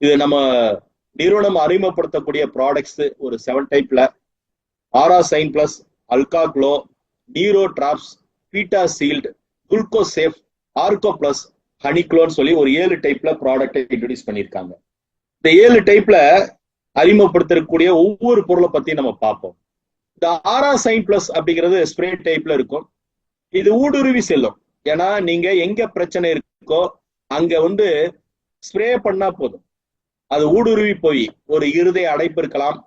இது நம்ம நிறுவனம் அறிமுகப்படுத்தக்கூடிய ப்ராடக்ட்ஸ் ஒரு 7 டைப்ல aura sign plus, alka glow, நீரோ drops, beta shield, gluco safe, argo plus, ஹனிக்ளோன்னு சொல்லி ஒரு 7 டைப்ல ப்ராடக்டை இன்ட்ரோடியூஸ் பண்ணியிருக்காங்க. இந்த 7 டைப்ல அறிமுகப்படுத்தக்கூடிய ஒவ்வொரு பொருளை பத்தி நம்ம பார்ப்போம். இந்த ஆரா சைன் பிளஸ் அப்படிங்கிறது ஸ்ப்ரே டைப்ல இருக்கும். இது ஊடுருவி செல்லும். ஏன்னா நீங்க எங்க பிரச்சனை இருக்கோ அங்க ஸ்ப்ரே பண்ணா போதும், அது ஊடுருவி போய் ஒரு இருதய அடைப்பு இருக்கலாம்,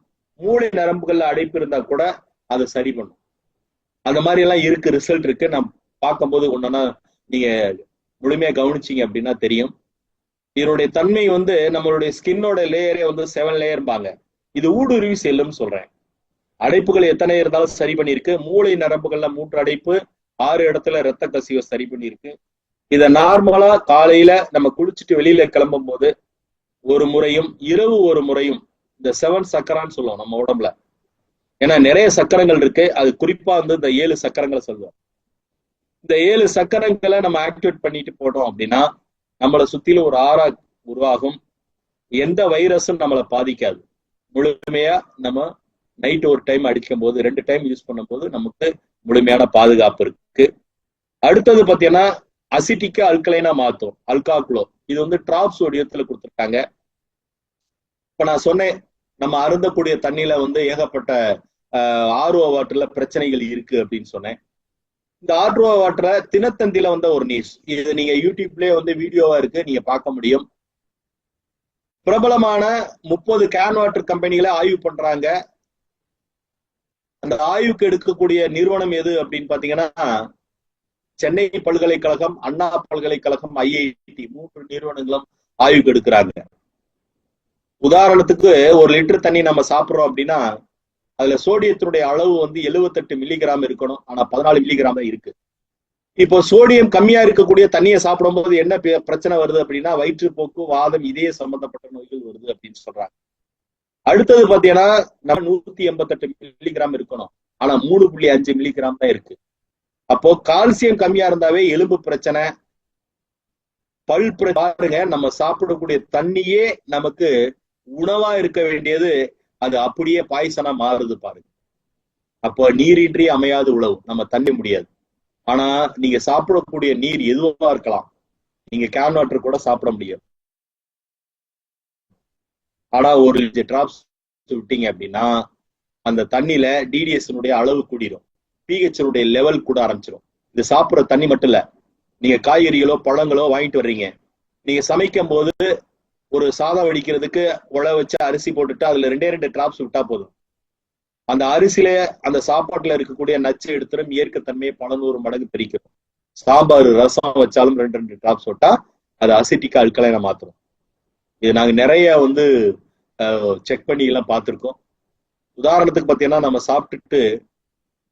மூளை நரம்புகள்ல அடைப்பு இருந்தா கூட அதை சரி பண்ணும். அந்த மாதிரி எல்லாம் இருக்கு, ரிசல்ட் இருக்கு. நான் பார்க்கும்போது ஒன்னொன்னா நீங்க முழுமையா கவனிச்சீங்க அப்படின்னா தெரியும். இதனுடைய தன்மை நம்மளுடைய ஸ்கின்னோட லேயரே 7 லேயர்பாங்க. இது ஊடுருவி செல்லும் சொல்றேன். அடைப்புகள் எத்தனை இருந்தாலும் சரி பண்ணிருக்கு. மூளை நரம்புகள்ல 3 அடைப்பு, 6 இடத்துல ரத்த கசிவை சரி பண்ணிருக்கு. இத நார்மலா காலையில நம்ம குளிச்சுட்டு வெளியில கிளம்பும் போது ஒரு முறையும், இரவு ஒரு முறையும், இந்த 7 சக்கரான்னு சொல்லுவோம் நம்ம உடம்புல. ஏன்னா நிறைய சக்கரங்கள் இருக்கு, அது குறிப்பா இந்த 7 சக்கரங்களை சொல்லுவோம். இந்த 7 சக்கரங்களை நம்ம ஆக்டிவேட் பண்ணிட்டு போட்டோம் அப்படின்னா நம்மளை சுத்தில ஒரு ஆறா உருவாகும். எந்த வைரஸும் நம்மளை பாதிக்காது. முழுமையா நம்ம நைட் ஒரு டைம் அடிக்கும் போது, 2 டைம் யூஸ் பண்ணும் போது நமக்கு முழுமையான பாதுகாப்பு இருக்கு. அடுத்தது பாத்தீங்கன்னா அசிட்டிக்கா அல்கலைனா மாத்தும், அல்கா குளோ. இது டிராப்ஸ் வடிவத்துல கொடுத்துருக்காங்க. இப்ப நான் சொன்னேன், நம்ம அருந்தக்கூடிய தண்ணியில ஏகப்பட்ட ஆர்ஓ வாட்டர்ல பிரச்சனைகள் இருக்கு அப்படின்னு சொன்னேன். இந்த ஆர்ஓ வாட்டரை தினத்தந்தில ஒரு நியூஸ், இது நீங்க யூடியூப்லயே வீடியோவா இருக்கு, நீங்க பார்க்க முடியும். பிரபலமான 30 கேன் வாட்டர் கம்பெனிகளை ஆய்வு பண்றாங்க. அந்த ஆய்வுக்கு எடுக்கக்கூடிய நிறுவனம் எது அப்படின்னு பாத்தீங்கன்னா சென்னை பல்கலைக்கழகம், அண்ணா பல்கலைக்கழகம், ஐஐடி 3 நிறுவனங்களும் ஆய்வுக்கு எடுக்கிறாங்க. உதாரணத்துக்கு 1 லிட்டர் தண்ணி நம்ம சாப்பிடுறோம் அப்படின்னா அதுல சோடியத்தினுடைய அளவு 78 மில்லிகிராம் இருக்கணும், ஆனா 14 மில்லிகிராம் தான் இருக்கு. இப்போ சோடியம் கம்மியா இருக்கக்கூடிய தண்ணியை சாப்பிடும் போது என்ன பிரச்சனை வருது அப்படின்னா வயிற்றுப்போக்கு, வாதம், இதய சம்பந்தப்பட்ட நோய்கள் வருது அப்படின்னு சொல்றாங்க. அடுத்தது பாத்தீங்கன்னா நம்ம 188 மில்லிகிராம் இருக்கணும், ஆனா 3.5 மில்லிகிராம் தான் இருக்கு. அப்போ கால்சியம் கம்மியா இருந்தாவே எலும்பு பிரச்சனை, பல் பாருங்க. நம்ம சாப்பிடக்கூடிய தண்ணியே நமக்கு உணவா இருக்க வேண்டியது அது அப்படியே பாய்சனா மாறுது பாருங்க. அப்போ நீரின்றி அமையாது உழவு, நம்ம தண்ணி முடியாது. ஆனா நீங்க சாப்பிடக்கூடிய நீர் எதுவா இருக்கலாம், நீங்க கேன் வாட்டர் கூட சாப்பிட முடியாது. ஆனா ஒரு டிராப்ஸ் விட்டீங்க அப்படின்னா அந்த தண்ணியில டிடிஎஸ் அளவு கூடிரும், பிஹெச் லெவல் கூட ஆரம்பிச்சிடும். இது சாப்பிட்ற தண்ணி மட்டும் இல்ல, நீங்க காய்கறிகளோ பழங்களோ வாங்கிட்டு வர்றீங்க, நீங்க சமைக்கும் போது ஒரு சாதம் வடிக்கிறதுக்கு உழ வச்சு அரிசி போட்டுட்டு அதுல 2 டிராப்ஸ் விட்டா போதும், அந்த அரிசியில அந்த சாப்பாட்டுல இருக்கக்கூடிய நச்சு எடுத்துடும், இயற்கைத்தன்மையை 100 மடங்கு பிரிக்கும். சாம்பார் ரசம் வச்சாலும் 2 டிராப்ஸ் விட்டா அது அசிட்டிக்கா அல்கலைனா மாத்திரும். இது நாங்க நிறைய செக் பண்ணி எல்லாம் பார்த்திருக்கோம். உதாரணத்துக்கு பாத்தீங்கன்னா நம்ம சாப்பிட்டுட்டு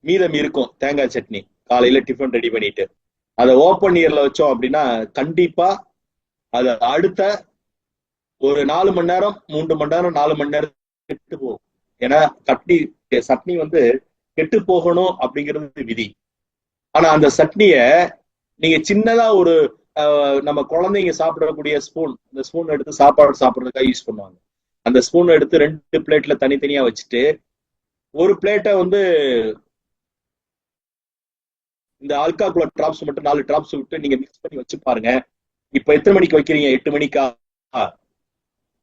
மீதம் இருக்கும் தேங்காய் சட்னி, காலையில டிஃபன் ரெடி பண்ணிட்டு அதை ஓப்பன் இயர்ல வச்சோம் அப்படின்னா கண்டிப்பா அது அடுத்த ஒரு 4 மணி நேரம், 3 மணி நேரம், 4 மணி நேரம் கெட்டு போகும். ஏன்னா சட்னி கெட்டு போகணும் அப்படிங்கிறது விதி. ஆனா அந்த சட்னிய நீங்க சின்னதா ஒரு நம்ம குழந்தைங்க சாப்பிடக்கூடிய ஸ்பூன், இந்த ஸ்பூன் எடுத்து சாப்பாடு சாப்பிட்றதுக்காக யூஸ் பண்ணுவாங்க. அந்த ஸ்பூன் எடுத்து 2 பிளேட்ல தனித்தனியா வச்சுட்டு ஒரு பிளேட்டை இந்த ஆல்கா குளோ டிராப்ஸ் மட்டும் 4 டிராப்ஸ் விட்டு நீங்க மிக்ஸ் பண்ணி வச்சு பாருங்க. இப்ப எத்தனை மணிக்கு வைக்கிறீங்க? 8 மணிக்கா?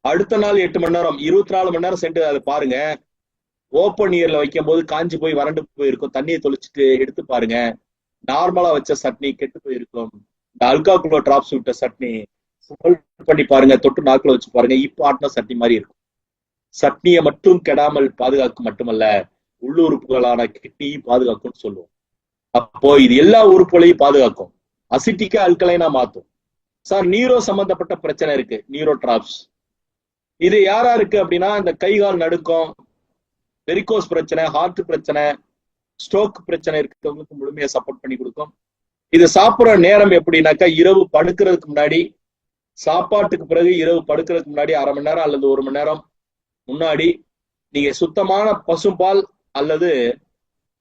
அடுத்த நாள் 8 மணி நேரம், 24 மணி நேரம் சென்று அதை பாருங்க. ஓப்பன் இயர்ல வைக்கும் போது காஞ்சி போய் வறண்டு போயிருக்கும். தண்ணியை தொளிச்சுட்டு எடுத்து பாருங்க, நார்மலா வச்ச சட்னி கெட்டு போயிருக்கும். இந்த ஆல்கா குளோ டிராப்ஸ் விட்ட சட்னி பண்ணி பாருங்க, தொட்டு நாக்குல வச்சு பாருங்க, இப்ப ஆட்டின சட்னி மாதிரி இருக்கும். சட்னியை மட்டும் கெடாமல் பாதுகாக்கும் மட்டுமல்ல, உள்ளுறுப்புகளான கிட்னியும் பாதுகாக்கும்னு சொல்லுவோம். அப்போ இது எல்லா உறுப்புகளையும் பாதுகாக்கும், அசிட்டிக்கா அல்கலைனா மாத்தும். சார் நீரோ சம்பந்தப்பட்ட பிரச்சனை இருக்கு, நீரோ டிராப்ஸ். இது யாரா இருக்கு அப்படின்னா இந்த கைகால் நடுக்கம், வெரிகோஸ் பிரச்சனை, ஹார்ட் பிரச்சனை, ஸ்ட்ரோக் பிரச்சனை இருக்கிறவங்களுக்கு முழுமையா சப்போர்ட் பண்ணி கொடுக்கும். இது சாப்பிட்ற நேரம் எப்படின்னாக்கா இரவு படுக்கிறதுக்கு முன்னாடி, சாப்பாட்டுக்கு பிறகு இரவு படுக்கிறதுக்கு முன்னாடி 1/2 மணி நேரம் அல்லது 1 மணி நேரம் முன்னாடி நீங்க சுத்தமான பசும்பால் அல்லது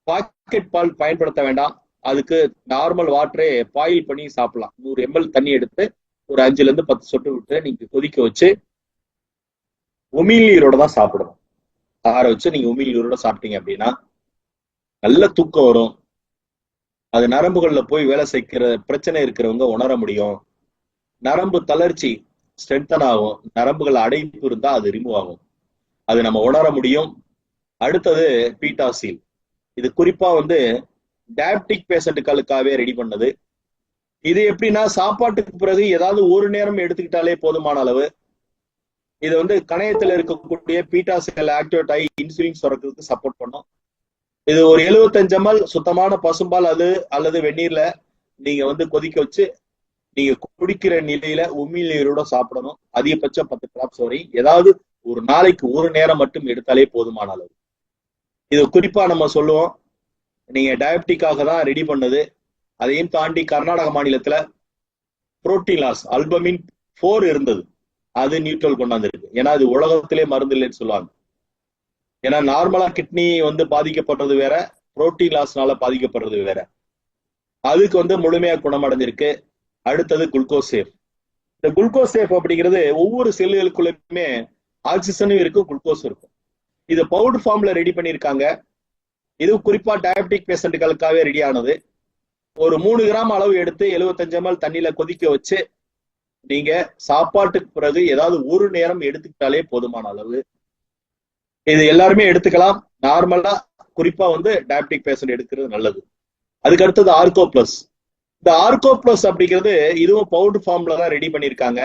பாக்கெட் பால் பயன்படுத்த வேண்டாம். அதுக்கு நார்மல் வாட்டரே பாயில் பண்ணி சாப்பிடலாம். 100 ml தண்ணி எடுத்து ஒரு 5ல இருந்து 10 சொட்டு விட்டு நீங்க கொதிக்க வச்சு உமிழ்நீரோட தான் சாப்பிடணும். ஆற வச்சு நீங்க உமிழ்நீரோட சாப்பிட்டீங்க அப்படின்னா நல்ல தூக்கம் வரும். அது நரம்புகள்ல போய் வேலை செய்கிற பிரச்சனை இருக்கிறவங்க உணர முடியும். நரம்பு தளர்ச்சி ஸ்ட்ரென்தன் ஆகும். நரம்புகள் அடைப்பு இருந்தா அது ரிமூவ் ஆகும். அது நம்ம உணர முடியும். அடுத்தது பீட்டாசீல். இது குறிப்பா டயபெட்டிக் பேஷண்ட்டுகளுக்காகவே ரெடி பண்ணது. இது எப்படின்னா சாப்பாட்டுக்கு பிறகு ஏதாவது ஒரு நேரம் எடுத்துக்கிட்டாலே போதுமான அளவு. இது கணையத்துல இருக்கக்கூடிய பீட்டாசீல் ஆக்டிவேட் ஆகி இன்சுலின் சுரக்கிறதுக்கு சப்போர்ட் பண்ணும். இது ஒரு 75 ml சுத்தமான பசும்பால் அல்லது வெந்நீர்ல நீங்க கொதிக்க வச்சு நீங்க குடிக்கிற நிலையில உமிழ்நீரோட சாப்பிடணும். அதிகபட்சம் 10 drops வரை ஏதாவது ஒரு நாளைக்கு ஒரு நேரம் மட்டும் எடுத்தாலே போதுமான அளவு. இது குறிப்பா நம்ம சொல்லுவோம், நீங்க டயபெட்டிக்காக தான் ரெடி பண்ணது. அதையும் தாண்டி கர்நாடக மாநிலத்துல புரோட்டீன் லாஸ் அல்பமின் 4 இருந்தது. அது நியூட்ரல் கொண்டாந்துருக்கு. ஏன்னா அது உலகத்திலே மருந்து இல்லைன்னு சொல்லுவாங்க. ஏன்னா நார்மலா கிட்னி பாதிக்கப்படுறது வேற, புரோட்டீன் லாஸ்னால பாதிக்கப்படுறது வேற. அதுக்கு முழுமையா குணமடைஞ்சிருக்கு. அடுத்தது குளுக்கோசேஃப். இந்த குளுக்கோசேஃப் அப்படிங்கிறது ஒவ்வொரு செல்லுகளுக்குள்ளயுமே ஆக்சிஜனும் இருக்கும், குளுக்கோஸும் இருக்கும். இது பவுடர் ஃபார்ம்ல ரெடி பண்ணியிருக்காங்க. இது குறிப்பா டயபெட்டிக் பேஷண்ட்டுகளுக்காகவே ரெடி ஆனது. ஒரு 3 கிராம் அளவு எடுத்து 75 ml தண்ணியில கொதிக்க வச்சு நீங்க சாப்பாட்டுக்கு பிறகு ஏதாவது ஒரு நேரம் எடுத்துக்கிட்டாலே போதுமான அளவு. இது எல்லாருமே எடுத்துக்கலாம். நார்மலா குறிப்பா டயபெட்டிக் பேஷண்ட் எடுக்கிறது நல்லது. அதுக்கு அடுத்தது ஆர்கோ பிளஸ். இந்த ஆர்கோ பிளஸ் அப்படிங்கிறது இதுவும் பவுடர் ஃபார்ம்ல தான் ரெடி பண்ணியிருக்காங்க.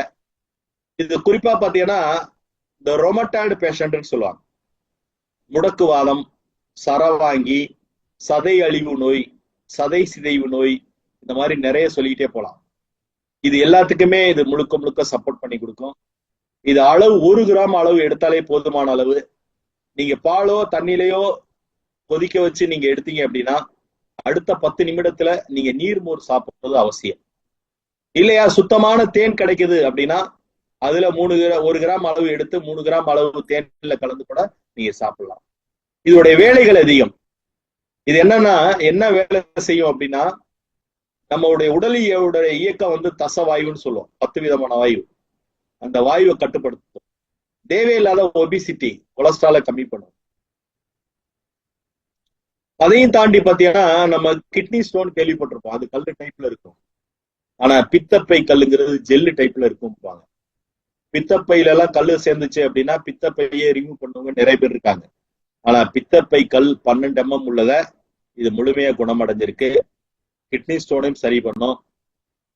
இது குறிப்பா பாத்தீங்கன்னா இந்த ரொமட்டாய்டு பேஷண்ட்னு சொல்லுவாங்க. முடக்குவாதம், சரவாங்கி, சதை அழிவு நோய், சதை சிதைவு நோய், இந்த மாதிரி நிறைய சொல்லிக்கிட்டே போலாம். இது எல்லாத்துக்குமே இது முழுக்க முழுக்க சப்போர்ட் பண்ணி கொடுக்கும். இது அளவு 1 கிராம் அளவு எடுத்தாலே போதுமான அளவு. நீங்க பாலோ தண்ணியிலையோ கொதிக்க வச்சு நீங்க எடுத்தீங்க அப்படின்னா அடுத்த 10 நிமிடத்துல நீங்க நீர்மோர் சாப்பிடுறது அவசியம். இல்லையா சுத்தமான தேன் கிடைக்குது அப்படின்னா அதுல 1 கிராம் அளவு எடுத்து 3 கிராம் அளவு தேன்ல கலந்து கூட நீங்க சாப்பிடலாம். இதோடைய வேலைகள் அதிகம். இது என்ன வேலை செய்யும் அப்படின்னா நம்மளுடைய உடலியோட இயக்கம் தசவாயுன்னு சொல்லுவோம். 10 விதமான வாயு. அந்த வாயுவை கட்டுப்படுத்தும். தேவையில்லாத ஒபிசிட்டி, கொலஸ்ட்ராலை கம்மி பண்ணும். அதையும் தாண்டி பாத்தீங்கன்னா நம்ம கிட்னி ஸ்டோன் கேள்விப்பட்டிருப்போம். அது கல்லு டைப்ல இருக்கும். ஆனா பித்தப்பை கல்லுங்கிறது ஜெல்லு டைப்ல இருக்கும். பித்தப்பையில எல்லாம் கல்லு சேர்ந்துச்சு அப்படின்னா பித்தப்பையே ரிமூவ் பண்ணவங்க நிறைய பேர் இருக்காங்க. ஆனா பித்தப்பை கல் 12 mm உள்ளத இது முழுமையா குணமடைஞ்சிருக்கு. கிட்னி ஸ்டோனையும் சரி பண்ணும்.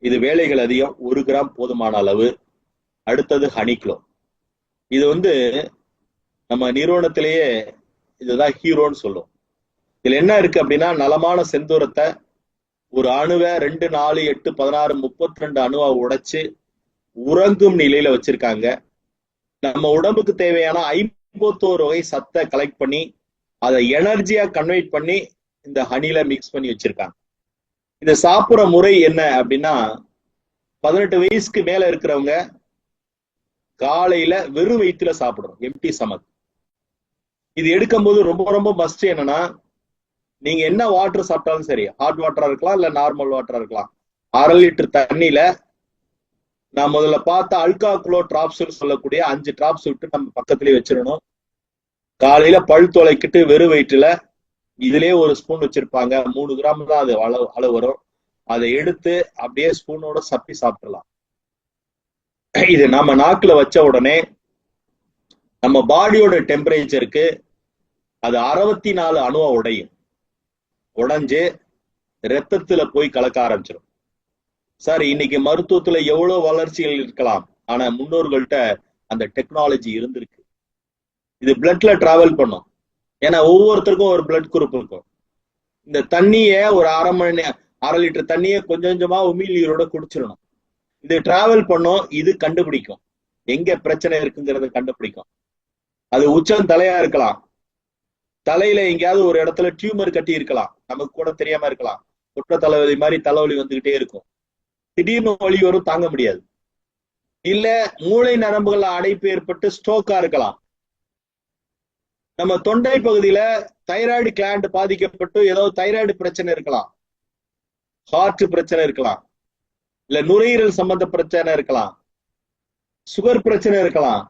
இது வேலைகள் அதிகம். 1 கிராம் போதுமான அளவு. அடுத்தது ஹனிக்ளோ. இது நம்ம நிறுவனத்திலேயே இதுதான் ஹீரோன்னு சொல்லும். இதுல என்ன இருக்கு அப்படின்னா நலமான செந்தூரத்தை ஒரு அணுவை 2, 4, 8, 16, 32 அணுவா உடைச்சு உறங்கும் நிலையில வச்சிருக்காங்க. நம்ம உடம்புக்கு தேவையான 51 வகை சத்தை கலெக்ட் பண்ணி அதை எனர்ஜியா கன்வெர்ட் பண்ணி இந்த ஹனில மிக்ஸ் பண்ணி வச்சிருக்காங்க. இதை சாப்பிடுற முறை என்ன அப்படின்னா 18 வயசுக்கு மேல இருக்கிறவங்க காலையில வெறும் வயிற்றுல சாப்பிடணும், எம்டி ஸ்டமக். இது எடுக்கும் போது ரொம்ப ரொம்ப மஸ்ட் என்னன்னா நீங்க என்ன வாட்டர் சாப்பிட்டாலும் சரி, ஹாட் வாட்டரா இருக்கலாம் இல்ல நார்மல் வாட்டரா இருக்கலாம், 1/2 லிட்டர் தண்ணியில நான் முதல்ல பார்த்த அல்காக்ளோ டிராப்ஸ் சொல்லக்கூடிய 5 டிராப்ஸ் விட்டு நம்ம பக்கத்திலேயே வச்சிடணும். காலையில பல் துளைக்கிட்டு வெறும் வயிற்றுல இதுலயே 1 ஸ்பூன் வச்சிருப்பாங்க. 3 கிராம் தான் அது அளவு வரும். அதை எடுத்து அப்படியே ஸ்பூனோட சப்பி சாப்பிடலாம். இது நம்ம நாக்குல வச்ச உடனே நம்ம பாடியோட டெம்பரேச்சருக்கு அது 64 அணுவா உடையும். உடைஞ்சு ரத்தத்துல போய் கலக்க ஆரம்பிச்சிடும். சார் இன்னைக்கு மருத்துவத்துல எவ்வளவு வளர்ச்சிகள் இருக்கலாம், ஆனா முன்னோர்கள்ட்ட அந்த டெக்னாலஜி இருந்திருக்கு. இது பிளட்ல டிராவல் பண்ணும். ஏன்னா ஒவ்வொருத்தருக்கும் ஒரு பிளட் குரூப் இருக்கும். இந்த தண்ணிய ஒரு 1/2 லிட்டர் தண்ணிய கொஞ்சம் கொஞ்சமா உமிழ்நீரோட குடிச்சிடணும். இது டிராவல் பண்ணும். இது கண்டுபிடிக்கும் எங்க பிரச்சனை இருக்குங்கிறத கண்டுபிடிக்கும். அது உச்சம் தலையா இருக்கலாம், தலையில எங்கேயாவது ஒரு இடத்துல டியூமர் கட்டி இருக்கலாம், நமக்கு கூட தெரியாம இருக்கலாம். குற்ற தலைவலி மாதிரி தலைவலி வந்துகிட்டே இருக்கும். திடீர்னு வலி வரும், தாங்க முடியாது. இல்ல மூளை நரம்புகள் அடைப்பு ஏற்பட்டு ஸ்ட்ரோக்கா இருக்கலாம். நம்ம தொண்டை பகுதியில தைராய்டு கிளாண்ட் பாதிக்கப்பட்டு ஏதோ தைராய்டு பிரச்சனை இருக்கலாம், ஹார்ட் பிரச்சனை இருக்கலாம், இல்ல நுரையீரல் சம்பந்த பிரச்சனை இருக்கலாம், சுகர் பிரச்சனை இருக்கலாம்.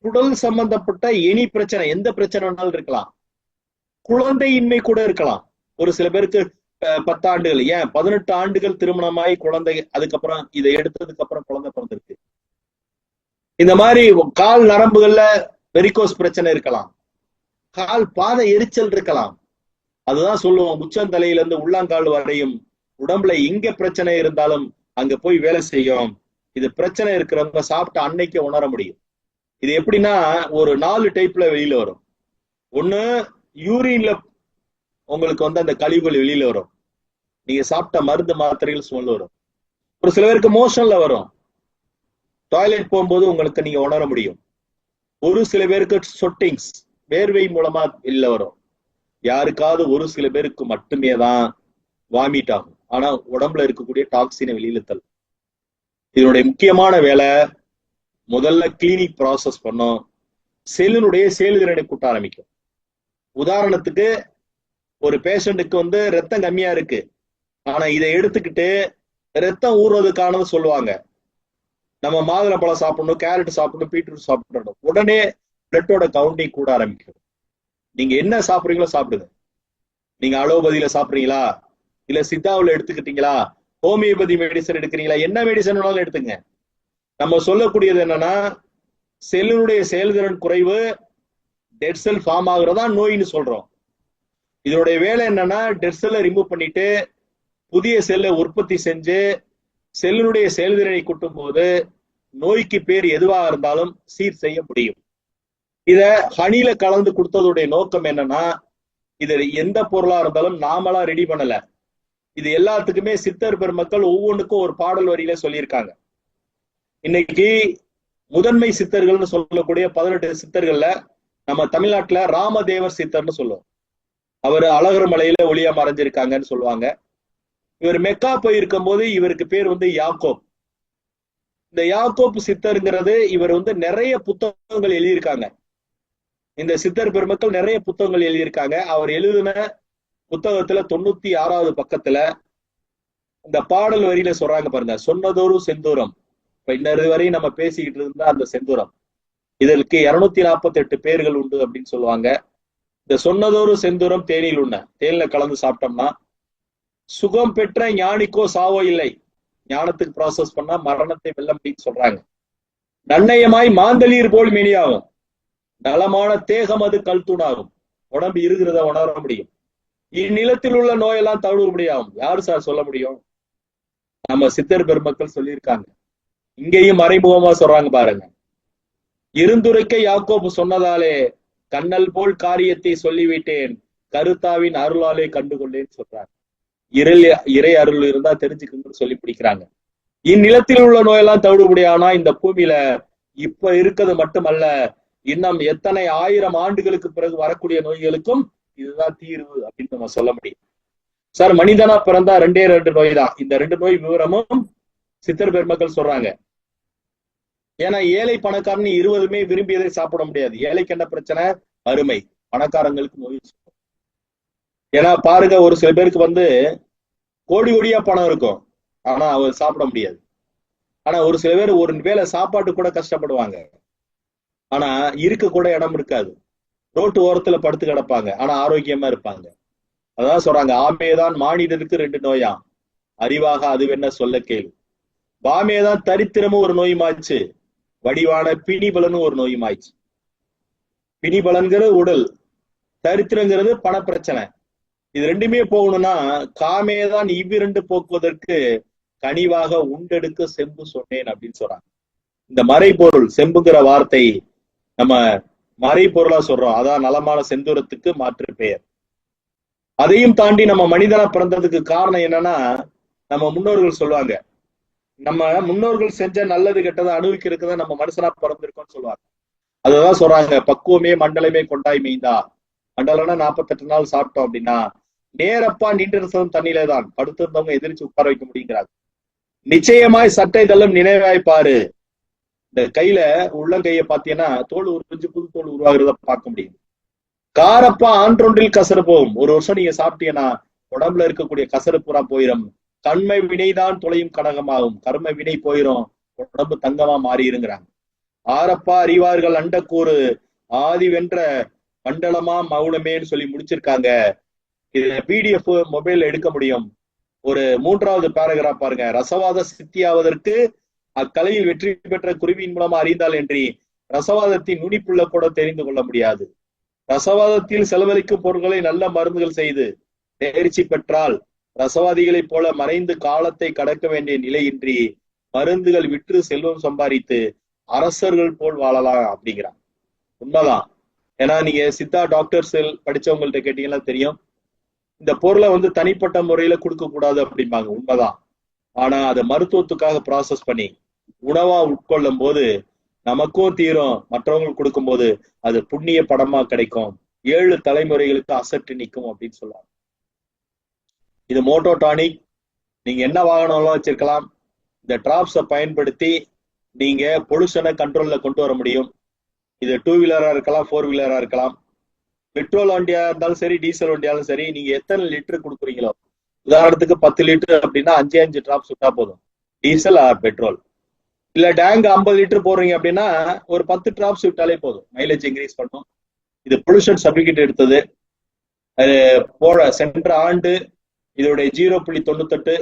குடல் சம்பந்தப்பட்ட எனி பிரச்சனை, எந்த பிரச்சனை வேணாலும் இருக்கலாம். குழந்தையின்மை கூட இருக்கலாம். ஒரு சில பேருக்கு 10 ஆண்டுகள், ஏன் 18 ஆண்டுகள் திருமணமாய் குழந்தை, அதுக்கப்புறம் இதை எடுத்ததுக்கு அப்புறம் குழந்தை பிறந்திருக்கு. இந்த மாதிரி கால் நரம்புகள்ல வெரிகோஸ் பிரச்சனை இருக்கலாம், கால் பாத எரிச்சல் இருக்கலாம். அதுதான் சொல்லுவோம், உச்சந்தலையில இருந்து உள்ளங்கால் வரையும் உடம்புல எங்க பிரச்சனை இருந்தாலும் அங்க போய் வேலை செய்யும். இது பிரச்சனை இருக்கிறவங்க சாப்பிட்ட அன்னைக்கு உணர முடியும். இது எப்படின்னா ஒரு 4 டைப்ல வெளியில வரும். ஒண்ணு, யூரின்ல உங்களுக்கு அந்த கழிவுகள் வெளியில வரும். நீங்க சாப்பிட்ட மருந்து மாத்திரைகள் ஸ்மெல் வரும். ஒரு சில பேருக்கு மோஷன்ல வரும், டாய்லெட் போகும்போது உங்களுக்கு நீங்க உணர முடியும். ஒரு சில பேருக்கு சொட்டிங்ஸ், வேர்வை மூலமா வெளியில வரும். யாருக்காவது ஒரு சில பேருக்கு மட்டுமே தான் வாமிட் ஆகும். ஆனா உடம்புல இருக்கக்கூடிய டாக்ஸினை வெளியில தள்ளும். இதனுடைய முக்கியமான வேலை, முதல்ல கிளீனிக் ப்ராசஸ் பண்ணும், செல்லினுடைய செயல்திறனை கூட்ட ஆரம்பிக்கும். உதாரணத்துக்கு ஒரு பேஷண்ட்டுக்கு ரத்தம் கம்மியா இருக்கு, ஆனா இதை எடுத்துக்கிட்டு ரத்தம் ஊறுறதுக்கானது சொல்லுவாங்க. நம்ம மாதுளம்பழம் சாப்பிடணும், கேரட் சாப்பிடணும், பீட்ரூட் சாப்பிடணும், உடனே பிளட்டோட கவுண்டிங் கூட ஆரம்பிக்கும். நீங்க என்ன சாப்பிடுறீங்களோ சாப்பிடுங்க. நீங்க அலோபதியில சாப்பிடுறீங்களா, இல்ல சித்தாவில் எடுத்துக்கிட்டீங்களா, ஹோமியோபதி மெடிசன் எடுக்கிறீங்களா, என்ன மெடிசன் வேணாலும் எடுத்துங்க. நம்ம சொல்லக்கூடியது என்னன்னா, செல்லினுடைய செயல்திறன் குறைவு, டெட் செல் ஃபார்ம் ஆகுறதா நோயின்னு சொல்றோம். இதனுடைய வேலை என்னன்னா, டெட் செல்லை ரிமூவ் பண்ணிட்டு புதிய செல்லை உற்பத்தி செஞ்சு செல்லினுடைய செயல்திறனை கூட்டும் போது நோய்க்கு பேர் எதுவாக இருந்தாலும் சீர் செய்ய முடியும். இத ஹனில கலந்து கொடுத்ததுடைய நோக்கம் என்னன்னா, இது எந்த பொருளா இருந்தாலும் நாமளா ரெடி பண்ணல. இது எல்லாத்துக்குமே சித்தர் பெருமக்கள் ஒவ்வொன்றுக்கும் ஒரு பாடல் வரியில சொல்லியிருக்காங்க. இன்னைக்கு முதன்மை சித்தர்கள்னு சொல்லக்கூடிய 18 சித்தர்கள்ல நம்ம தமிழ்நாட்டுல ராமதேவர் சித்தர்னு சொல்லுவோம். அவர் அழகர் மலையில ஒளியா மறைஞ்சிருக்காங்கன்னு சொல்லுவாங்க. இவர் மெக்கா போயிருக்கும் போது இவருக்கு பேர் யாக்கோப். இந்த யாக்கோப் சித்தருங்கிறது இவர் நிறைய புத்தகங்கள் எழுதியிருக்காங்க. இந்த சித்தர் பெருமக்கள் நிறைய புத்தகங்கள் எழுதியிருக்காங்க. அவர் எழுதின புத்தகத்துல 96வது பக்கத்துல இந்த பாடல் வரியில சொல்றாங்க பாருங்க, சொன்னதொரு செந்தூரம். இப்ப இன்னொரு வரையும் நம்ம பேசிக்கிட்டு இருந்தா அந்த செந்தூரம், இதற்கு 248 பேர்கள் உண்டு அப்படின்னு சொல்லுவாங்க. இந்த சொன்னதொரு செந்தூரம் தேனில் உண்ண, தேனில கலந்து சாப்பிட்டோம்னா சுகம் பெற்ற ஞானிக்கோ சாவோ இல்லை. ஞானத்துக்கு ப்ராசஸ் பண்ணா மரணத்தை வெல்ல முடியும்னு சொல்றாங்க. நன்னயமாய் மாந்தளிர் போல் மெனியாகும், நலமான தேகம் அது கல்தூணாகும். உடம்பு இருக்கிறத உணர முடியும். இந்நிலத்தில் உள்ள நோயெல்லாம் தவிர முடியாகும். யாரு சார் சொல்ல முடியும்? நம்ம சித்தர் பெருமக்கள் சொல்லியிருக்காங்க. இங்கேயும் மறைமுகமா சொல்றாங்க பாருங்க. இருந்துரைக்க யாக்கோபு சொன்னதாலே கண்ணல் போல் காரியத்தை சொல்லிவிட்டேன், கருத்தாவின் அருளாலே கண்டுகொள்ளேன்னு சொல்றாங்க. இறை அருள் இருந்தா தெரிஞ்சுக்கணும்னு சொல்லி பிடிக்கிறாங்க. இந்நிலத்தில் உள்ள நோயெல்லாம் தவிடுபடியானா இந்த பூமியில இப்ப இருக்கிறது மட்டுமல்ல, இன்னும் எத்தனை 1000 ஆண்டுகளுக்கு பிறகு வரக்கூடிய நோய்களுக்கும் இதுதான் தீர்வு அப்படின்னு நம்ம சொல்ல முடியும். சார், மனிதனா பிறந்தா 2 நோய் தான். இந்த 2 நோய் விவரமும் சித்தர் பெருமக்கள் சொல்றாங்க. ஏன்னா ஏழை பணக்காரன் 20மே விரும்பியதை சாப்பிட முடியாது. ஏழைக்கு என்ன பிரச்சனை? அருமை. பணக்காரங்களுக்கு நோய். ஏன்னா பாருங்க, ஒரு சில பேருக்கு கோடி கோடியா பணம் இருக்கும், ஆனா அவர் சாப்பிட முடியாது. ஆனா ஒரு சில பேர் ஒரு வேளை சாப்பாட்டு கூட கஷ்டப்படுவாங்க, ஆனா இருக்க கூட இடம் இருக்காது. ரோட்டு ஓரத்துல படுத்து கிடப்பாங்க, ஆனா ஆரோக்கியமா இருப்பாங்க. அதான் சொல்றாங்க, ஆமேதான் மானிடருக்கு 2 நோயா, அறிவாக அதுவென்ன சொல்ல கேளு. பாமேதான் தரித்திரமும் ஒரு நோயுமாச்சு, வடிவான பிணிபலனும் ஒரு நோயுமாச்சு. பிணிபலன்கிறது உடல், தரித்திரங்கிறது பண பிரச்சனை. இது 2மே போகணும்னா காமேதான் இவ்விரண்டு போக்குவதற்கு கனிவாக உண்டெடுக்க செம்பு சொன்னேன் அப்படின்னு சொல்றாங்க. இந்த மறைபொருள் செம்புங்கிற வார்த்தை நம்ம மறைபொருளா சொல்றோம். அதான் நலமான செந்தூரத்துக்கு மாற்று பெயர். அதையும் தாண்டி நம்ம மனிதனா பிறந்ததுக்கு காரணம் என்னன்னா, நம்ம முன்னோர்கள் சொல்லுவாங்க, நம்ம முன்னோர்கள் செஞ்ச நல்லது கெட்டதை அனுபவிக்கிறதுக்கு தான் நம்ம மனுஷனா பிறந்திருக்கோம்னு சொல்லுவாங்க. அததான் சொல்றாங்க, பக்குவமே மண்டலமே கொண்டாய் மெய்ந்தா. மண்டலம்னா 48 நாள் சாப்பிட்டோம் அப்படின்னா நேரப்பா நின்றிருந்ததும் தண்ணியிலே தான், படுத்திருந்தவங்க எதிர்த்து உட்கார வைக்க முடியுங்கிறாங்க. நிச்சயமாய் சட்டை தள்ளும் நினைவாய்ப்பாரு. இந்த கையில உள்ளங்கைய பாத்தீங்கன்னா தோல் உறிஞ்சு புது தோல் உருவாகிறத பார்க்க முடியும். காரப்பா ஆன்றொன்றில் கசரு போகும். ஒரு வருஷம் நீங்க சாப்பிட்டீங்கன்னா உடம்புல இருக்கக்கூடிய கசரு பூரா போயிடும். கண்மை வினைதான் தொலையும் கனகமாகும். கர்ம வினை போயிரும், உடம்பு தங்கமா மாறிடுங்கிறாங்க. ஆரப்பா அறிவார்கள் அண்டக்கூறு ஆதி வென்ற மண்டலமா மௌனமேன்னு சொல்லி முடிச்சிருக்காங்க. இது பிடிஎஃப் மொபைல் எடுக்க முடியும். ஒரு 3வது பேராகிராஃப் பாருங்க. ரசவாத சித்தியாவதற்கு அக்கலையில் வெற்றி பெற்ற குருவியின் மூலமா அறிந்தால் என்று ரசவாதத்தின் நுனிப்புள்ள கூட தெரிந்து கொள்ள முடியாது. ரசவாதத்தில் செலவழிக்கும் பொருட்களை நல்ல மருந்துகள் செய்து தேர்ச்சி பெற்றால் ரசவாதிகளைப் போல மறைந்து காலத்தை கடக்க வேண்டிய நிலையின்றி மருந்துகள் விற்று செல்வம் சம்பாதித்து அரசர்கள் போல் வாழலாம் அப்படிங்கிறான். உண்மைதான். ஏன்னா நீங்க சித்தா டாக்டர்ஸ் படிச்சவங்கள்ட்ட கேட்டீங்கன்னா தெரியும், இந்த பொருளை தனிப்பட்ட முறையில கொடுக்க கூடாது அப்படிம்பாங்க. உண்மைதான். ஆனா அதை மருத்துவத்துக்காக ப்ராசஸ் பண்ணி உணவா உட்கொள்ளும் போது நமக்கும் தீரும், மற்றவங்களுக்கு கொடுக்கும் போது அது புண்ணிய படமா கிடைக்கும், 7 தலைமுறைகளுக்கு அசட்டு நிற்கும் அப்படின்னு சொல்லுவாங்க. இது மோட்டோ டானிக். நீங்க என்ன வாகனம்லாம் வச்சிருக்கலாம், இந்த டிராப்ஸை பயன்படுத்தி நீங்க பொல்யூஷனை கண்ட்ரோல்ல கொண்டு வர முடியும். இது 2 வீலரா இருக்கலாம், 4 வீலரா இருக்கலாம். பெட்ரோல் வண்டியா இருந்தாலும் சரி, டீசல் வண்டியாலும் சரி, நீங்க எத்தனை லிட்டர் கொடுக்குறீங்களோ, உதாரணத்துக்கு 10 லிட்டர் அப்படின்னா 5 டிராப்ஸ் விட்டா போதும், டீசல் ஆர் பெட்ரோல். இல்ல டேங்க் 50 லிட்டர் போடுறீங்க அப்படின்னா ஒரு 10 டிராப்ஸ் விட்டாலே போதும், மைலேஜ் இன்க்ரீஸ் பண்ணும். இது பொல்யூஷன் சர்டிபிகேட் எடுத்தது. அது சென்ற ஆண்டு இதோடைய 0.98,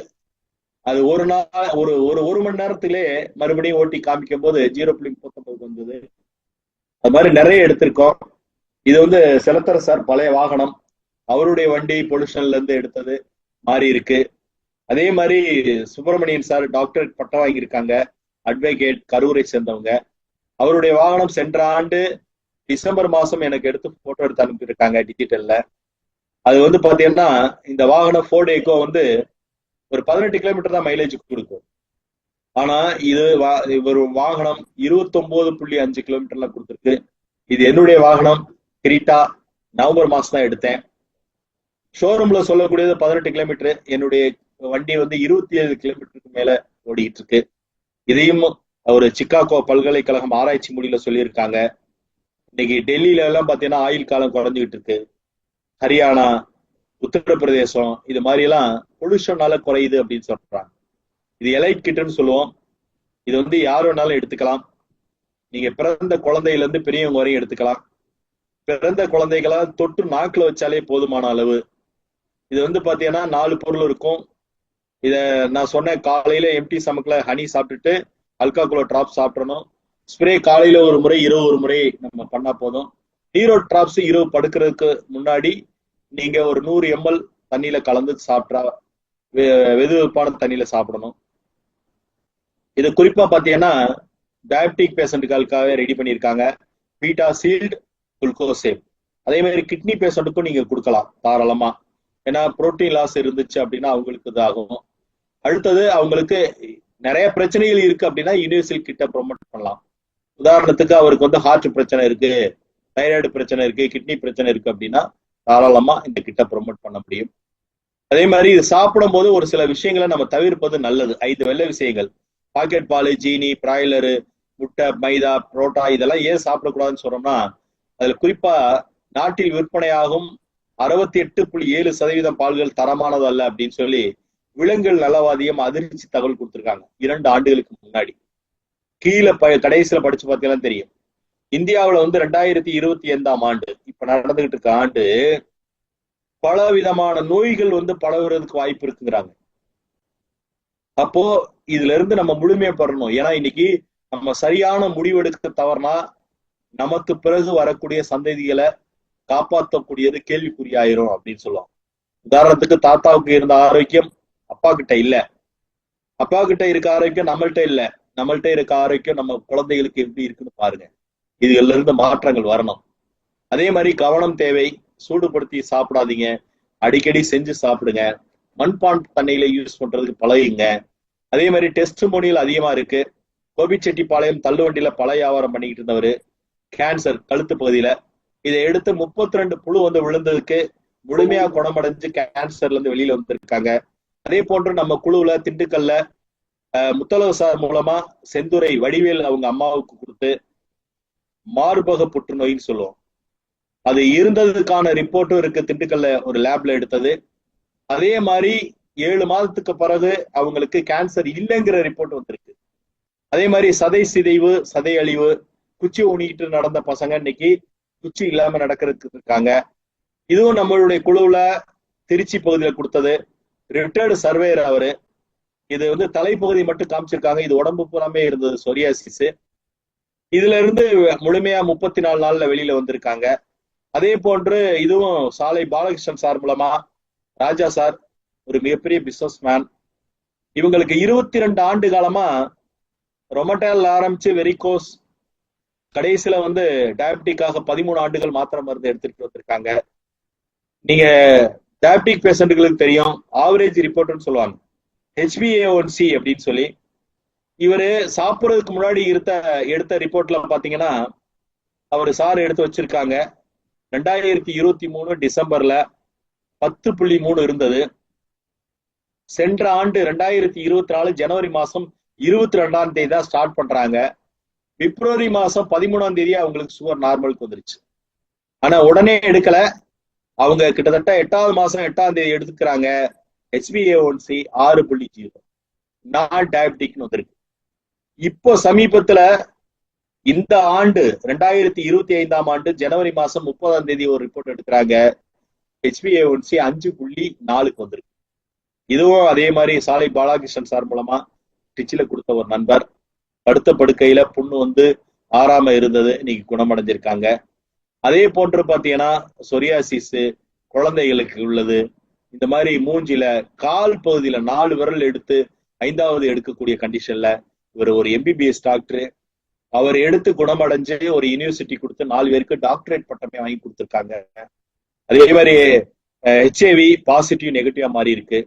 அது ஒரு நாள் ஒரு மணி நேரத்திலே மறுபடியும் ஓட்டி காமிக்கும் போது 0.39 வந்தது. அது மாதிரி நிறைய எடுத்திருக்கோம். இது செலத்தர சார் பழைய வாகனம், அவருடைய வண்டி பொல்யூஷன்ல இருந்து எடுத்தது மாறி இருக்கு. அதே மாதிரி சுப்பிரமணியன் சார் டாக்டரேட் பட்டம் வாங்கியிருக்காங்க, அட்வொகேட், கரூரை சேர்ந்தவங்க. அவருடைய வாகனம் சென்ற ஆண்டு டிசம்பர் மாசம் எனக்கு எடுத்து போட்டோ எடுத்து அனுப்பியிருக்காங்க டிஜிட்டல்ல. அது பாத்தீங்கன்னா இந்த வாகனம் ஃபோர்ட் ஏக்கோ ஒரு 18 கிலோமீட்டர் தான் மைலேஜ் கொடுக்கும். ஆனா இது ஒரு வாகனம் 29.5 கிலோமீட்டர்லாம் கொடுத்துருக்கு. இது என்னுடைய வாகனம் கிரீட்டா, நவம்பர் மாசம் தான் எடுத்தேன். ஷோரூம்ல சொல்லக்கூடியது 18 கிலோமீட்டர், என்னுடைய வண்டி 27 கிலோமீட்டருக்கு மேல ஓடிட்டு இருக்கு. இதையும் ஒரு சிக்காகோ பல்கலைக்கழகம் ஆராய்ச்சி முடிவுல சொல்லியிருக்காங்க. இன்னைக்கு டெல்லியில எல்லாம் பாத்தீங்கன்னா ஆயுள் காலம் குறைஞ்சிக்கிட்டு இருக்கு. ஹரியானா, உத்தரப்பிரதேசம் இது மாதிரி எல்லாம் பொல்யூஷனால குறையுது அப்படின்னு சொல்றாங்க. இது எலைட் கிட்னு சொல்லுவோம். இது யார் வேணாலும் எடுத்துக்கலாம். நீங்க பிறந்த குழந்தையில இருந்து பெரியவங்க வரையும் எடுத்துக்கலாம். பிறந்த குழந்தைகளா தொட்டு நாக்குல வச்சாலே போதுமான அளவு. இது பாத்தீங்கன்னா 4 பொருள் இருக்கும். இத நான் சொன்ன காலையில எம்டி சமக்குல ஹனி சாப்பிட்டுட்டு அல்காகுலோ டிராப் சாப்பிடணும். ஸ்ப்ரே காலையில ஒரு முறை, இரவு ஒரு முறை நம்ம பண்ணா போதும். ஹீரோ டிராப்ஸ் இரவு படுக்கிறதுக்கு முன்னாடி நீங்க ஒரு 100 ml தண்ணியில கலந்து சாப்பிட்டா, வெது வெப்பான தண்ணியில சாப்பிடணும். இது குறிப்பா பாத்தீங்கன்னா டயபெட்டிக் பேஷண்ட்டுகளுக்காக ரெடி பண்ணியிருக்காங்க. Beta shield, gluco safe. அதே மாதிரி கிட்னி பேஷண்ட்டுக்கும் நீங்க கொடுக்கலாம் தாராளமா. ஏன்னா புரோட்டீன் லாஸ் இருந்துச்சு அப்படின்னா அவங்களுக்கு இதாகும். அடுத்தது அவங்களுக்கு நிறைய பிரச்சனைகள் இருக்கு அப்படின்னா யூனிவர்சல் கிட்ட ப்ரொமோட் பண்ணலாம். உதாரணத்துக்கு அவருக்கு ஹார்ட் பிரச்சனை இருக்கு, தைராய்டு பிரச்சனை இருக்கு, கிட்னி பிரச்சனை இருக்கு அப்படின்னா தாராளமா இந்த கிட்ட ப்ரொமோட் பண்ண முடியும். அதே மாதிரி இது சாப்பிடும் போது ஒரு சில விஷயங்களை நம்ம தவிர்ப்பது நல்லது. 5 வெள்ளை விஷயங்கள், பாக்கெட் பால், ஜீனி, பிராய்லரு, முட்டை, மைதா, புரோட்டா இதெல்லாம் ஏன் சாப்பிடக்கூடாதுன்னு சொல்றோம்னா, அதுல குறிப்பா நாட்டில் விற்பனையாகும் 68.7% பால்கள் தரமானது அல்ல அப்படின்னு சொல்லி விலங்குகள் நலவாதியம் அதிர்ச்சி தகவல் கொடுத்திருக்காங்க 2 ஆண்டுகளுக்கு முன்னாடி. கீழே கடைசியில படிச்சு பார்த்தீங்கன்னா தெரியும். இந்தியாவுல 2025ஆம் ஆண்டு, இப்ப நடந்துகிட்டு இருக்க ஆண்டு, பல விதமான நோய்கள் பரவுறதுக்கு வாய்ப்பு இருக்குங்கிறாங்க. அப்போ இதுல இருந்து நம்ம முழுமையா பெறணும். ஏன்னா இன்னைக்கு நம்ம சரியான முடிவெடுக்க தவறுனா நமக்கு பிறகு வரக்கூடிய சந்ததிகளை காப்பாற்றக்கூடியது கேள்விக்குறியாயிரும் அப்படின்னு சொல்லுவாங்க. உதாரணத்துக்கு தாத்தாவுக்கு இருந்த ஆரோக்கியம் அப்பா கிட்ட இல்ல, அப்பா கிட்ட இருக்க ஆரோக்கியம் நம்மள்கிட்ட இல்ல, நம்மள்கிட்ட இருக்க ஆரோக்கியம் நம்ம குழந்தைகளுக்கு எப்படி இருக்குன்னு பாருங்க. இதுல இருந்து மாற்றங்கள் வரணும். அதே மாதிரி கவனம் தேவை. சூடுபடுத்தி சாப்பிடாதீங்க, அடிக்கடி செஞ்சு சாப்பிடுங்க. மண்பான் தண்ணியில யூஸ் பண்றதுக்கு பழகுங்க. அதே மாதிரி டெஸ்ட் மோனியல் அதிகமா இருக்கு. கோபிச்செட்டிப்பாளையம் தள்ளுவண்டியில பல வியாபாரம் பண்ணிக்கிட்டு இருந்தவர் கேன்சர் கழுத்து பகுதியில, இதை எடுத்து 32 புழு விழுந்ததுக்கு முழுமையா குணமடைஞ்சு கேன்சர்ல இருந்து வெளியில வந்திருக்காங்க. அதே போன்று நம்ம குழுவுல திண்டுக்கல்ல முத்தலகு சார் மூலமா செந்துரை வடிவேல் அவங்க அம்மாவுக்கு கொடுத்து மார்பக புற்றுநோயின்னு சொல்லுவோம், அது இருந்ததுக்கான ரிப்போர்ட்டும் இருக்கு, திண்டுக்கல்ல ஒரு லேப்ல எடுத்தது. அதே மாதிரி 7 மாதத்துக்கு பிறகு அவங்களுக்கு கேன்சர் இல்லைங்கிற ரிப்போர்ட் வந்திருக்கு. அதே மாதிரி சதை சிதைவு, சதை அழிவு, குச்சி ஊனிக்கிட்டு நடந்த பசங்க இன்னைக்கு குச்சி இல்லாம நடக்கிறதுக்கு இருக்காங்க. இதுவும் நம்மளுடைய குழுவுல திருச்சி பகுதியில கொடுத்தது. ரிட்டையர்டு சர்வேயர் அவரு. இது வந்து தலைப்பகுதி மட்டும் காமிச்சிருக்காங்க. இது உடம்பு பூராமே இருந்தது சொரியாசிஸ். இதுல இருந்து முழுமையா 34 நாள்ல வெளியில வந்திருக்காங்க. அதே போன்று இதுவும் சாலை பாலகிருஷ்ணன் சார் மூலமா, ராஜா சார் ஒரு மிகப்பெரிய பிசினஸ் மேன். இவங்களுக்கு 22 ஆண்டு காலமா ரொமட்டால் ஆரம்பிச்சு வெரிகோஸ், கடைசியில வந்து டயபிட்டிக்காக 13 ஆண்டுகள் மாத்திரை மருந்து எடுத்துட்டு வந்திருக்காங்க. நீங்க டயபிட்டிக் பேஷண்ட்டுகளுக்கு தெரியும், ஆவரேஜ் ரிப்போர்ட்னு சொல்லுவாங்க, HbA1c அப்படின்னு சொல்லி. இவரு சாப்பிட்றதுக்கு முன்னாடி எடுத்த ரிப்போர்ட்ல பாத்தீங்கன்னா அவர் சார் எடுத்து வச்சிருக்காங்க. 2023 டிசம்பர்ல 10.3 இருந்தது. சென்ற ஆண்டு 2024 ஜனவரி மாசம் 22ஆம் தேதி தான் ஸ்டார்ட் பண்றாங்க. பிப்ரவரி மாசம் 13ஆம் தேதி அவங்களுக்கு சுகர் நார்மலுக்கு வந்துருச்சு. ஆனா உடனே எடுக்கல. அவங்க கிட்டத்தட்ட 8வது மாசம் 8ஆம் தேதி எடுத்துக்கிறாங்க. HbA1c 6.0 நான் டயபிட்டிக்னு வந்திருக்கு. இப்போ சமீபத்துல இந்த ஆண்டு 2025ஆம் ஆண்டு ஜனவரி மாசம் 30ஆம் தேதி ஒரு ரிப்போர்ட் எடுக்கிறாங்க. HbA1c 5.4க்கு வந்திருக்கு. இதுவும் அதே மாதிரி சாலை பாலகிருஷ்ணன் சார் மூலமா டிச்சில கொடுத்த ஒரு நண்பர். படுத்த படுக்கையில புண்ணு வந்து ஆறாம இருந்தது, இன்னைக்கு குணமடைஞ்சிருக்காங்க. அதே போன்று பாத்தீங்கன்னா சொரியாசிஸ் குழந்தைகளுக்கு உள்ளது. இந்த மாதிரி மூஞ்சில கால் பகுதியில 4 விரல் எடுத்து 5வது எடுக்கக்கூடிய கண்டிஷன்ல இவர் ஒரு MBBS டாக்டர். அவர் எடுத்து குணமடைஞ்சு ஒரு யூனிவர்சிட்டி கொடுத்து 4 பேருக்கு டாக்டரேட் பட்டமே வாங்கி கொடுத்துருக்காங்க. அதே மாதிரி HIV பாசிட்டிவ் நெகட்டிவா மாறி இருக்கு.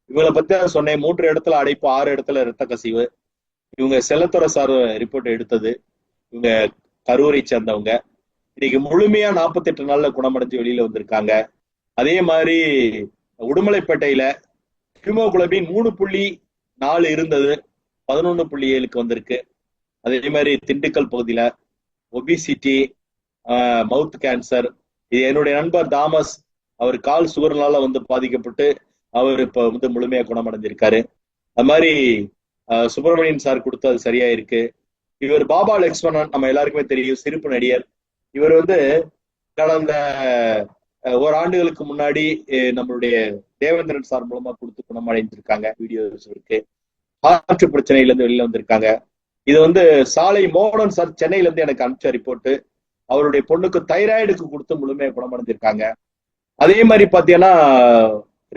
இவங்களை பத்தி சொன்னேன், 3 இடத்துல அடைப்பு, 6 இடத்துல இரத்த கசிவு. இவங்க செல்லத்துறை சார் ரிப்போர்ட் எடுத்தது. இவங்க கரூரை சேர்ந்தவங்க. இன்னைக்கு முழுமையா 48 நாள்ல குணமடைஞ்சு வெளியில வந்திருக்காங்க. அதே மாதிரி உடுமலைப்பேட்டையில ஹீமோகுளோபின் 3.4 இருந்தது, 11.7க்கு வந்திருக்கு. அதே மாதிரி திண்டுக்கல் பகுதியில ஒபிசிட்டி, மவுத் கேன்சர். இது என்னுடைய நண்பர் தாமஸ், அவர் கால் சுகர்னால வந்து பாதிக்கப்பட்டு அவர் இப்ப வந்து முழுமையா குணமடைஞ்சிருக்காரு. அது மாதிரி சுப்பிரமணியன் சார் கொடுத்தது சரியா இருக்கு. இவர் பாபா லக்ஷ்மணன், நம்ம எல்லாருக்குமே தெரியும், சிரிப்பு நடிகர். இவர் வந்து கடந்த ஓராண்டுகளுக்கு முன்னாடி நம்மளுடைய தேவேந்திரன் சார் மூலமா கொடுத்து குணமடைந்திருக்காங்க. வீடியோஸ் இருக்கு. காற்று பிரச்சனையில இருந்து வெளியில வந்திருக்காங்க. இது வந்து சாலை மோகன் சார் சென்னையில இருந்து எனக்கு அனுப்பிச்ச ரிப்போர்ட். அவருடைய பொண்ணுக்கு தைராய்டுக்கு கொடுத்து முழுமையா குணமடைஞ்சிருக்காங்க. அதே மாதிரி பாத்தீங்கன்னா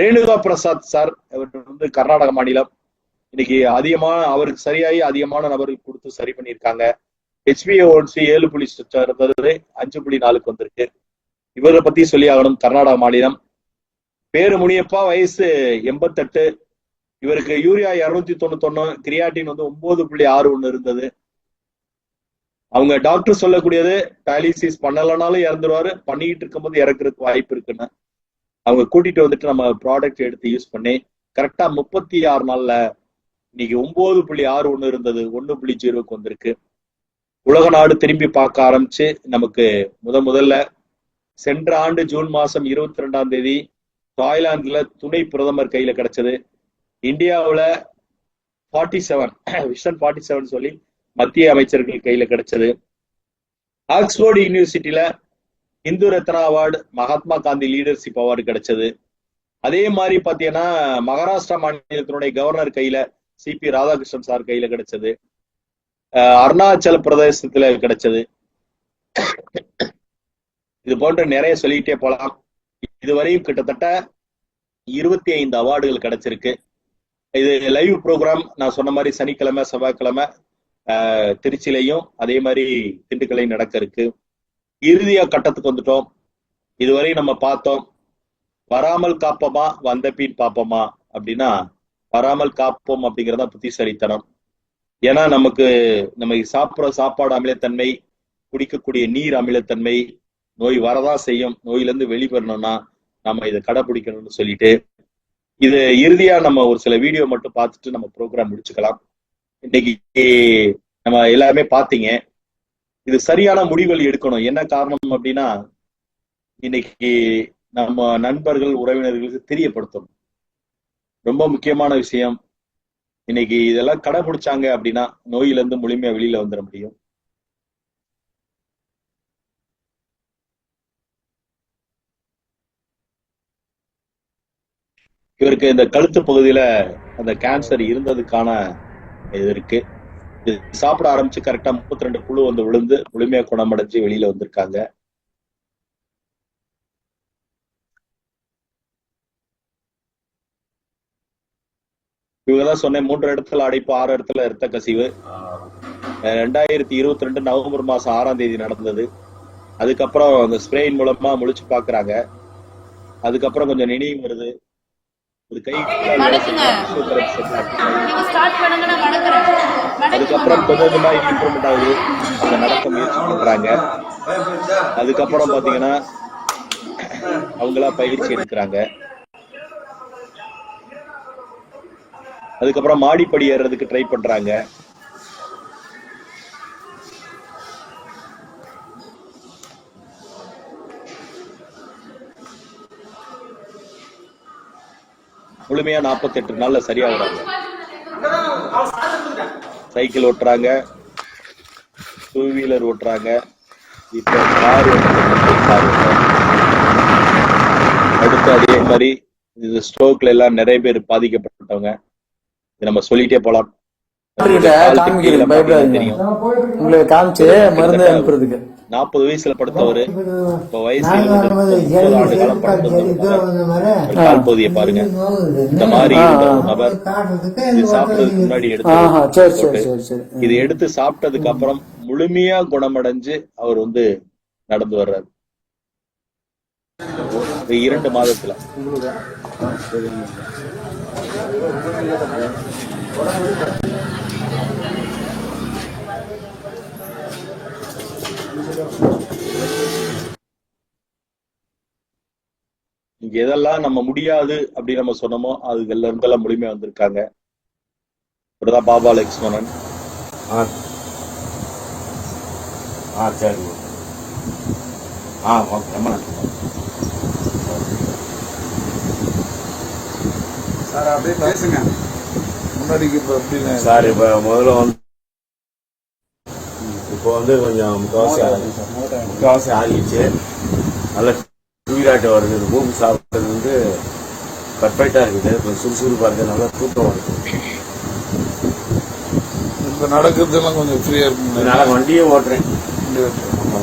ரேணுகா பிரசாத் சார், அவர் வந்து கர்நாடக மாநிலம். இன்னைக்கு அவருக்கு சரியாகி அதிகமான நபர்கள் கொடுத்து சரி பண்ணியிருக்காங்க. HbA1c 7.6 5.4க்கு வந்திருக்கு. இவரை பத்தி சொல்லி ஆகணும். கர்நாடக மாநிலம். பேரு முனியப்பா, வயசு 88. இவருக்கு யூரியா 291, கிரியாட்டின் வந்து 9.61 இருந்தது. அவங்க டாக்டர் சொல்லக்கூடியது டயாலிசிஸ் பண்ணலனாலும் இறந்துருவாரு, பண்ணிக்கிட்டு இருக்கும்போது இறக்குறதுக்கு வாய்ப்பு இருக்குன்னு. அவங்க கூட்டிட்டு வந்துட்டு நம்ம ப்ராடக்ட் எடுத்து யூஸ் பண்ணி கரெக்டா 36 நாள்ல இன்னைக்கு 9.61 இருந்தது 1.0க்கு வந்திருக்கு. உலக நாடு திரும்பி பார்க்க ஆரம்பிச்சு நமக்கு முதல்ல சென்ற ஆண்டு ஜூன் மாசம் 22ஆம் தேதி தாய்லாந்துல துணை பிரதமர் கையில கிடைச்சது. இந்தியாவுல 47 விஷன் 47 சொல்லி மத்திய அமைச்சர்கள் கையில கிடைச்சது. ஆக்ஸ்போர்ட் யூனிவர்சிட்டியில Hindu Ratna award, Mahatma Gandhi leadership award கிடைச்சது. அதே மாதிரி பாத்தீங்கன்னா மகாராஷ்டிரா மாநிலத்தினுடைய கவர்னர் கையில CP ராதாகிருஷ்ணன் சார் கையில கிடைச்சது. அருணாச்சல பிரதேசத்துல கிடைச்சது. இது போன்ற நிறைய சொல்லிட்டே போலாம். இதுவரையும் கிட்டத்தட்ட 25 அவார்டுகள் கிடைச்சிருக்கு. இது லைவ் ப்ரோக்ராம் நான் சொன்ன மாதிரி சனிக்கிழமை செவ்வாய்க்கிழமை திருச்சிலையும் அதே மாதிரி திண்டுக்கல்லையும் நடக்க இருக்கு. இறுதியா கட்டத்துக்கு வந்துட்டோம். இதுவரை நம்ம பார்த்தோம், வராமல் காப்போமா வந்த பின் பார்ப்போமா அப்படின்னா வராமல் காப்போம் அப்படிங்கிறதா புத்திசாலித்தனம். ஏன்னா நம்ம சாப்பிட்ற சாப்பாடு அமிலத்தன்மை, குடிக்கக்கூடிய நீர் அமிலத்தன்மை, நோய் வரதான் செய்யும். நோயிலிருந்து வெளிவரணும்னா நம்ம இதை கடைபிடிக்கணும்னு சொல்லிட்டு இது இறுதியா நம்ம ஒரு சில வீடியோ மட்டும் பார்த்துட்டு நம்ம ப்ரோக்ராம் முடிச்சுக்கலாம். இன்னைக்கு நம்ம எல்லாருமே பார்த்தீங்க, இது சரியான முடிவுகள் எடுக்கணும். என்ன காரணம் அப்படின்னா இன்னைக்கு நம்ம நண்பர்கள் உறவினர்களுக்கு தெரியப்படுத்தணும். ரொம்ப முக்கியமான விஷயம். இன்னைக்கு இதெல்லாம் கடைபிடிச்சாங்க அப்படின்னா நோயிலிருந்து முழுமையா வெளியில வந்துட முடியும். இவருக்கு இந்த கழுத்து பகுதியில அந்த கேன்சர் இருந்ததுக்கான இது இருக்கு. இது சாப்பிட ஆரம்பிச்சு கரெக்டா 32 புழு வந்து விழுந்து முழுமையா குணமடைஞ்சு வெளியில வந்திருக்காங்க. இவங்கதான் சொன்னேன் 3 இடத்துல அடைப்பு 6 இடத்துல இரத்த கசிவு. 2022 நவம்பர் மாசம் 6ஆம் தேதி நடந்தது. அதுக்கப்புறம் அந்த ஸ்ப்ரேயின் மூலமா முழிச்சு பாக்குறாங்க. அதுக்கப்புறம் கொஞ்சம் நினைவு வருது. ஒரு கை அதுக்கப்புறம் கொஞ்சம் கொஞ்சமா இம்ப்ரூவ்மெண்ட் ஆகுது. அதை நடக்க முயற்சி பண்றாங்க. அதுக்கப்புறம் பாத்தீங்கன்னா அவங்களா பயிற்சி எடுக்கிறாங்க. அதுக்கப்புறம் மாடிப்படி ஏறுறதுக்கு ட்ரை பண்றாங்க. முழுமையா 48 நாள்ல சரியாகிறாங்க. சைக்கிள் ஓட்டுறாங்க, 2 வீலர் ஓட்டுறாங்க, இப்ப கார் அடுத்து அதே மாதிரி இது ஸ்ட்ரோக்ல எல்லாம் நிறைய பேர் பாதிக்கப்பட்டவங்க. நம்ம சொல்லிட்டே போலாம். தெரியும் உங்களுக்கு காமிச்சு மருந்து அனுப்புறதுக்கு 40 வயசுல படுத்தவரு இப்ப வயசு 30 ஆண்டு காலம் படுத்தவர் கால் பகுதியை பாருங்க. இந்த மாதிரி நபர் இது சாப்பிட்டதுக்கு முன்னாடி எடுத்து இது எடுத்து சாப்பிட்டதுக்கு அப்புறம் முழுமையா குணமடைஞ்சு அவர் வந்து நடந்து வர்றாரு 2 மாதத்துல. இங்க எதெல்லாம் நம்ம முடியாது அப்படின்னு நம்ம சொன்னோமோ அதுல இருந்தெல்லாம் முழுமையா வந்திருக்காங்க. இப்படிதான் பாபா லக்ஷ்மணன். சரி. சார் அப்படியே பேசுங்க. முன்னாடிக்கு இப்ப எப்படி சார் இப்ப முதல்ல வந்து இப்போ வந்து கொஞ்சம் முக்காவாசி ஆகிடுச்சு. நல்ல டூவிலாட்டு வருது. மூக்கு சாப்பிட்டது வந்து பர்ஃபெக்டா இருக்குது. இப்போ சுறுசுறுப்பா இருக்குது. நல்லா தூக்கம் வருது. இப்ப நடக்கிறதுலாம் கொஞ்சம் ஃப்ரீயா இருக்கும். நான் வண்டியும் ஓட்டுறேன்.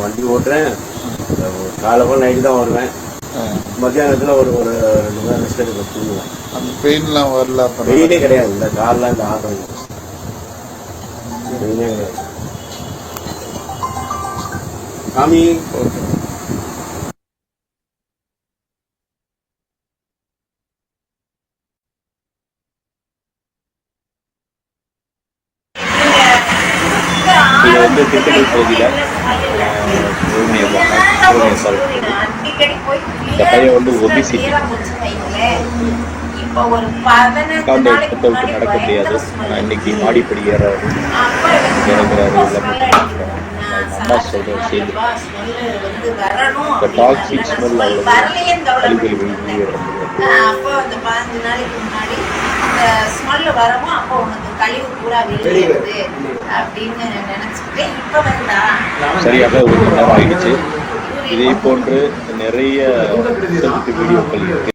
வண்டி ஓட்டுறேன். காலைப்போ நைட்டு தான் வருவேன். மத்தியானத்துல ஒரு 2 மணி நேரம் ரெஸ்ட் எடுக்க தூங்குவேன். அந்த பெயின்லாம் வரல. பெயினே கிடையாது. இந்த கால்லாம் இந்த ஆட்டம் பெயினே கிடையாது. காமி ஓகே. இது வந்து திண்டுக்கல் பகுதியில இந்த பையன் வந்து ஒபிசிட்டி உட்கார்ந்து எடுத்து விட்டு நடக்க முடியாது. ஆனா இன்னைக்கு மாடிப்படி ஏறாரு இறங்குறாரு. அம்மா சொல்ற செய்தி இந்த டாக்ஸிக் ஸ்மெல் கழிவுகள் வெளியே ஸ்மெல் வரவும் அப்போ உனக்கு கழிவு பூரா வெளியேறுது அப்படின்னு நினைச்சுக்கிட்டு இப்ப வந்தா சரியாக 1 மணி நேரம் ஆயிடுச்சு. இதே போன்று நிறைய வீடியோக்கள் இருக்கு.